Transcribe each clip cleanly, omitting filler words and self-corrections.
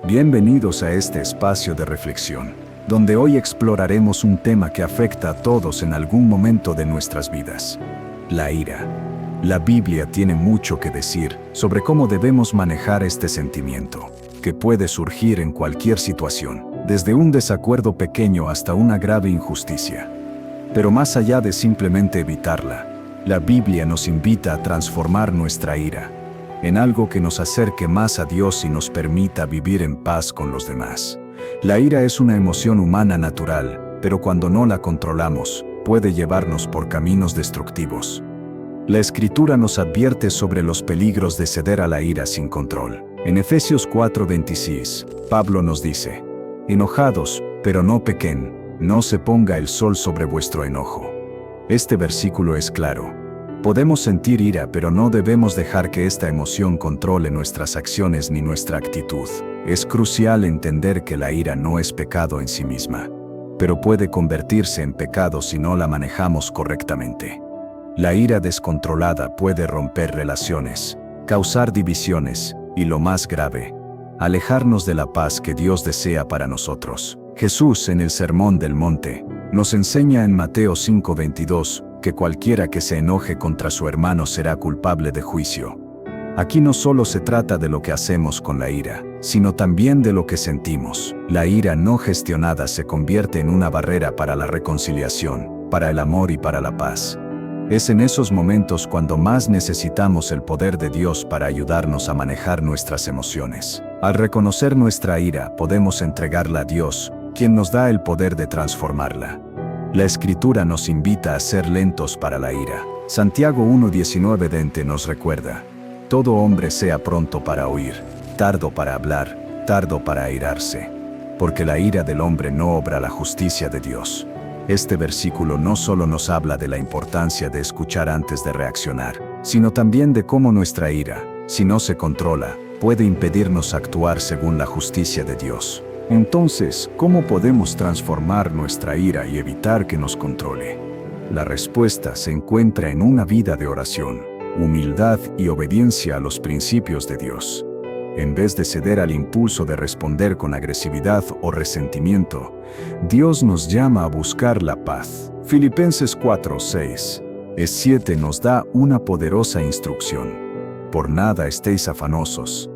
Bienvenidos a este espacio de reflexión, donde hoy exploraremos un tema que afecta a todos en algún momento de nuestras vidas: la ira. La Biblia tiene mucho que decir sobre cómo debemos manejar este sentimiento, que puede surgir en cualquier situación, desde un desacuerdo pequeño hasta una grave injusticia. Pero más allá de simplemente evitarla, la Biblia nos invita a transformar nuestra ira en algo que nos acerque más a Dios y nos permita vivir en paz con los demás. La ira es una emoción humana natural, pero cuando no la controlamos, puede llevarnos por caminos destructivos. La Escritura nos advierte sobre los peligros de ceder a la ira sin control. En Efesios 4:26, Pablo nos dice: «Enojados, pero no pequen, no se ponga el sol sobre vuestro enojo». Este versículo es claro. Podemos sentir ira, pero no debemos dejar que esta emoción controle nuestras acciones ni nuestra actitud. Es crucial entender que la ira no es pecado en sí misma, pero puede convertirse en pecado si no la manejamos correctamente. La ira descontrolada puede romper relaciones, causar divisiones y, lo más grave, alejarnos de la paz que Dios desea para nosotros. Jesús, en el Sermón del Monte, nos enseña en Mateo 5:22 que cualquiera que se enoje contra su hermano será culpable de juicio. Aquí no solo se trata de lo que hacemos con la ira, sino también de lo que sentimos. La ira no gestionada se convierte en una barrera para la reconciliación, para el amor y para la paz. Es en esos momentos cuando más necesitamos el poder de Dios para ayudarnos a manejar nuestras emociones. Al reconocer nuestra ira, podemos entregarla a Dios, quien nos da el poder de transformarla. La Escritura nos invita a ser lentos para la ira. Santiago 1:19 nos recuerda: «Todo hombre sea pronto para oír, tardo para hablar, tardo para airarse, porque la ira del hombre no obra la justicia de Dios». Este versículo no solo nos habla de la importancia de escuchar antes de reaccionar, sino también de cómo nuestra ira, si no se controla, puede impedirnos actuar según la justicia de Dios. Entonces, ¿cómo podemos transformar nuestra ira y evitar que nos controle? La respuesta se encuentra en una vida de oración, humildad y obediencia a los principios de Dios. En vez de ceder al impulso de responder con agresividad o resentimiento, Dios nos llama a buscar la paz. Filipenses 4:6-7 nos da una poderosa instrucción: «Por nada estéis afanosos,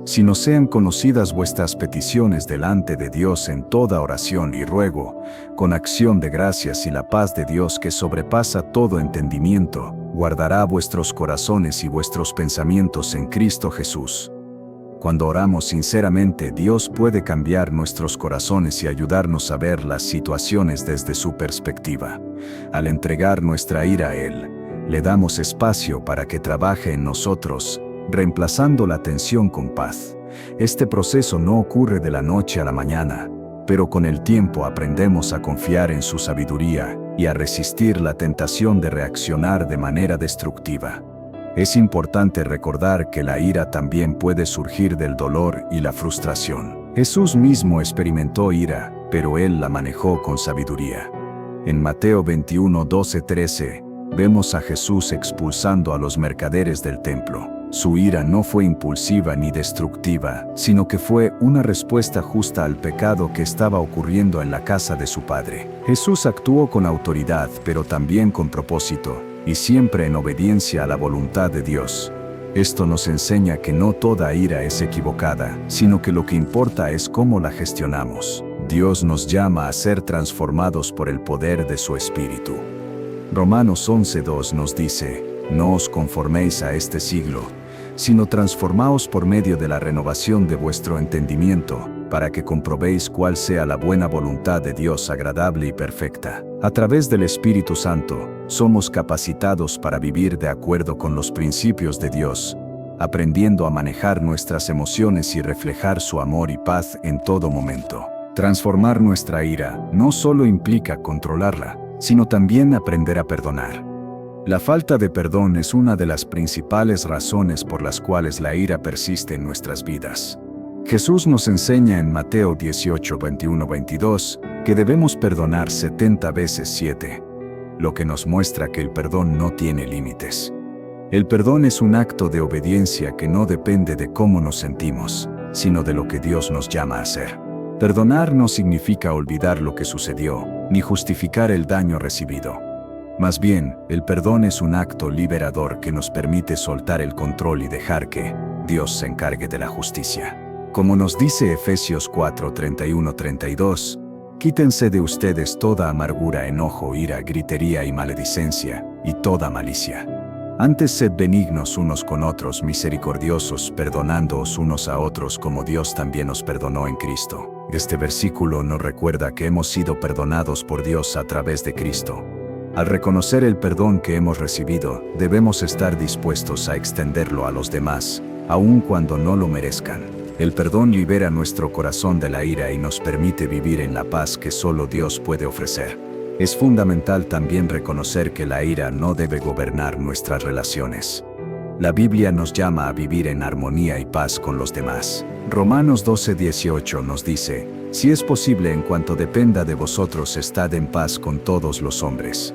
sino sean conocidas vuestras peticiones delante de Dios en toda oración y ruego, con acción de gracias, y la paz de Dios, que sobrepasa todo entendimiento, guardará vuestros corazones y vuestros pensamientos en Cristo Jesús». Cuando oramos sinceramente, Dios puede cambiar nuestros corazones y ayudarnos a ver las situaciones desde su perspectiva. Al entregar nuestra ira a Él, le damos espacio para que trabaje en nosotros, reemplazando la tensión con paz. Este proceso no ocurre de la noche a la mañana, pero con el tiempo aprendemos a confiar en su sabiduría y a resistir la tentación de reaccionar de manera destructiva. Es importante recordar que la ira también puede surgir del dolor y la frustración. Jesús mismo experimentó ira, pero Él la manejó con sabiduría. En Mateo 21:12-13, vemos a Jesús expulsando a los mercaderes del templo. Su ira no fue impulsiva ni destructiva, sino que fue una respuesta justa al pecado que estaba ocurriendo en la casa de su Padre. Jesús actuó con autoridad, pero también con propósito, y siempre en obediencia a la voluntad de Dios. Esto nos enseña que no toda ira es equivocada, sino que lo que importa es cómo la gestionamos. Dios nos llama a ser transformados por el poder de su Espíritu. Romanos 11:2 nos dice: «No os conforméis a este siglo, sino transformaos por medio de la renovación de vuestro entendimiento, para que comprobéis cuál sea la buena voluntad de Dios, agradable y perfecta». A través del Espíritu Santo, somos capacitados para vivir de acuerdo con los principios de Dios, aprendiendo a manejar nuestras emociones y reflejar su amor y paz en todo momento. Transformar nuestra ira no solo implica controlarla, sino también aprender a perdonar. La falta de perdón es una de las principales razones por las cuales la ira persiste en nuestras vidas. Jesús nos enseña en Mateo 18:21-22 que debemos perdonar 70 veces 7, lo que nos muestra que el perdón no tiene límites. El perdón es un acto de obediencia que no depende de cómo nos sentimos, sino de lo que Dios nos llama a hacer. Perdonar no significa olvidar lo que sucedió, ni justificar el daño recibido. Más bien, el perdón es un acto liberador que nos permite soltar el control y dejar que Dios se encargue de la justicia. Como nos dice Efesios 4, 31-32, quítense de ustedes toda amargura, enojo, ira, gritería y maledicencia, y toda malicia. Antes sed benignos unos con otros, misericordiosos, perdonándoos unos a otros como Dios también os perdonó en Cristo. Este versículo nos recuerda que hemos sido perdonados por Dios a través de Cristo. Al reconocer el perdón que hemos recibido, debemos estar dispuestos a extenderlo a los demás, aun cuando no lo merezcan. El perdón libera nuestro corazón de la ira y nos permite vivir en la paz que solo Dios puede ofrecer. Es fundamental también reconocer que la ira no debe gobernar nuestras relaciones. La Biblia nos llama a vivir en armonía y paz con los demás. Romanos 12:18 nos dice: si es posible, en cuanto dependa de vosotros, estad en paz con todos los hombres.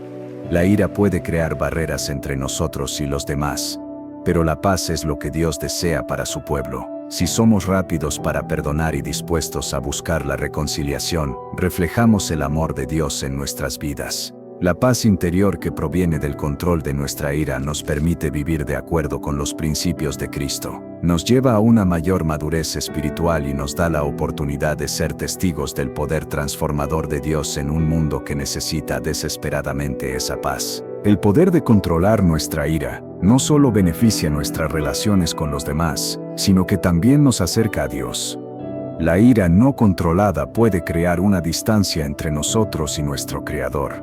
La ira puede crear barreras entre nosotros y los demás, pero la paz es lo que Dios desea para su pueblo. Si somos rápidos para perdonar y dispuestos a buscar la reconciliación, reflejamos el amor de Dios en nuestras vidas. La paz interior que proviene del control de nuestra ira nos permite vivir de acuerdo con los principios de Cristo. Nos lleva a una mayor madurez espiritual y nos da la oportunidad de ser testigos del poder transformador de Dios en un mundo que necesita desesperadamente esa paz. El poder de controlar nuestra ira no solo beneficia nuestras relaciones con los demás, sino que también nos acerca a Dios. La ira no controlada puede crear una distancia entre nosotros y nuestro Creador,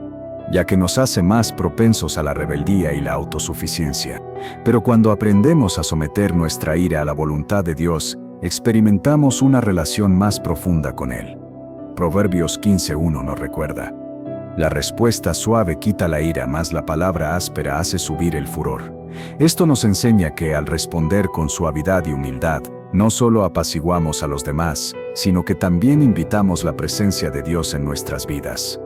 ya que nos hace más propensos a la rebeldía y la autosuficiencia. Pero cuando aprendemos a someter nuestra ira a la voluntad de Dios, experimentamos una relación más profunda con Él. Proverbios 15:1 nos recuerda: la respuesta suave quita la ira, mas la palabra áspera hace subir el furor. Esto nos enseña que al responder con suavidad y humildad, no solo apaciguamos a los demás, sino que también invitamos la presencia de Dios en nuestras vidas.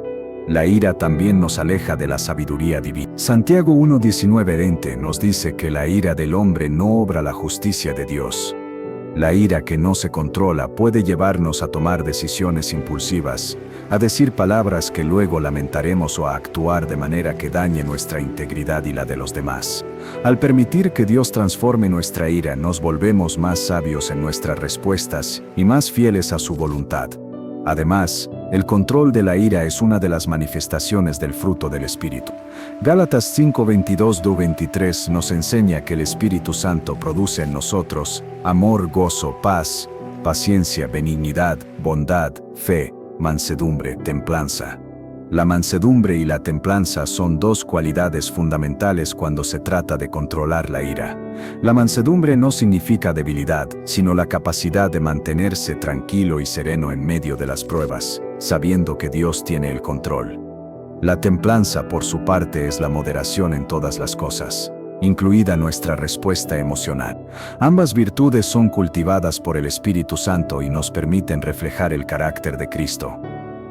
La ira también nos aleja de la sabiduría divina. Santiago 1:19-20 nos dice que la ira del hombre no obra la justicia de Dios. La ira que no se controla puede llevarnos a tomar decisiones impulsivas, a decir palabras que luego lamentaremos o a actuar de manera que dañe nuestra integridad y la de los demás. Al permitir que Dios transforme nuestra ira, nos volvemos más sabios en nuestras respuestas y más fieles a su voluntad. Además, el control de la ira es una de las manifestaciones del fruto del Espíritu. Gálatas 5:22-23 nos enseña que el Espíritu Santo produce en nosotros amor, gozo, paz, paciencia, benignidad, bondad, fe, mansedumbre, templanza. La mansedumbre y la templanza son dos cualidades fundamentales cuando se trata de controlar la ira. La mansedumbre no significa debilidad, sino la capacidad de mantenerse tranquilo y sereno en medio de las pruebas, sabiendo que Dios tiene el control. La templanza, por su parte, es la moderación en todas las cosas, incluida nuestra respuesta emocional. Ambas virtudes son cultivadas por el Espíritu Santo y nos permiten reflejar el carácter de Cristo.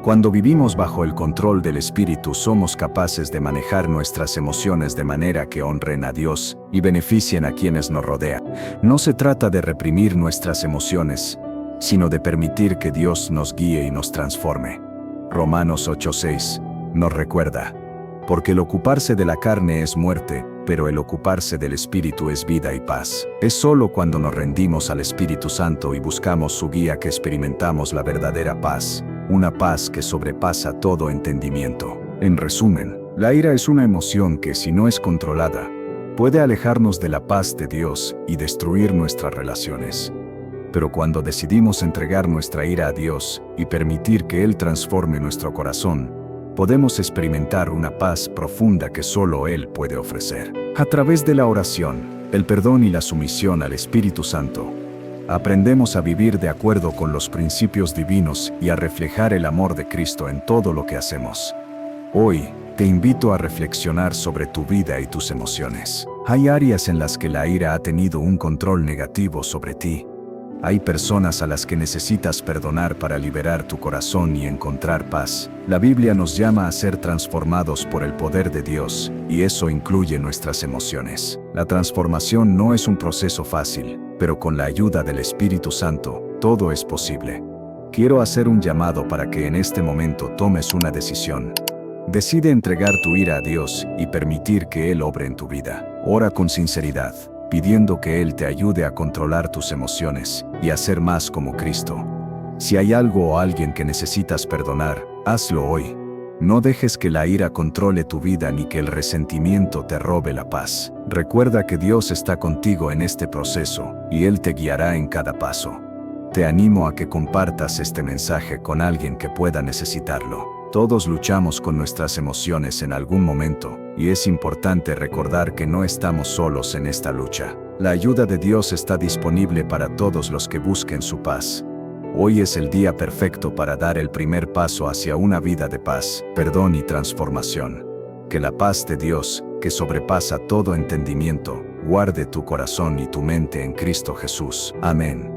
Cuando vivimos bajo el control del Espíritu, somos capaces de manejar nuestras emociones de manera que honren a Dios y beneficien a quienes nos rodean. No se trata de reprimir nuestras emociones, sino de permitir que Dios nos guíe y nos transforme. Romanos 8:6 nos recuerda: porque el ocuparse de la carne es muerte, pero el ocuparse del Espíritu es vida y paz. Es solo cuando nos rendimos al Espíritu Santo y buscamos su guía que experimentamos la verdadera paz, una paz que sobrepasa todo entendimiento. En resumen, la ira es una emoción que, si no es controlada, puede alejarnos de la paz de Dios y destruir nuestras relaciones. Pero cuando decidimos entregar nuestra ira a Dios y permitir que Él transforme nuestro corazón, podemos experimentar una paz profunda que solo Él puede ofrecer. A través de la oración, el perdón y la sumisión al Espíritu Santo, aprendemos a vivir de acuerdo con los principios divinos y a reflejar el amor de Cristo en todo lo que hacemos. Hoy, te invito a reflexionar sobre tu vida y tus emociones. ¿Hay áreas en las que la ira ha tenido un control negativo sobre ti? ¿Hay personas a las que necesitas perdonar para liberar tu corazón y encontrar paz? La Biblia nos llama a ser transformados por el poder de Dios, y eso incluye nuestras emociones. La transformación no es un proceso fácil, pero con la ayuda del Espíritu Santo, todo es posible. Quiero hacer un llamado para que en este momento tomes una decisión. Decide entregar tu ira a Dios y permitir que Él obre en tu vida. Ora con sinceridad, pidiendo que Él te ayude a controlar tus emociones y a ser más como Cristo. Si hay algo o alguien que necesitas perdonar, hazlo hoy. No dejes que la ira controle tu vida ni que el resentimiento te robe la paz. Recuerda que Dios está contigo en este proceso y Él te guiará en cada paso. Te animo a que compartas este mensaje con alguien que pueda necesitarlo. Todos luchamos con nuestras emociones en algún momento, y es importante recordar que no estamos solos en esta lucha. La ayuda de Dios está disponible para todos los que busquen su paz. Hoy es el día perfecto para dar el primer paso hacia una vida de paz, perdón y transformación. Que la paz de Dios, que sobrepasa todo entendimiento, guarde tu corazón y tu mente en Cristo Jesús. Amén.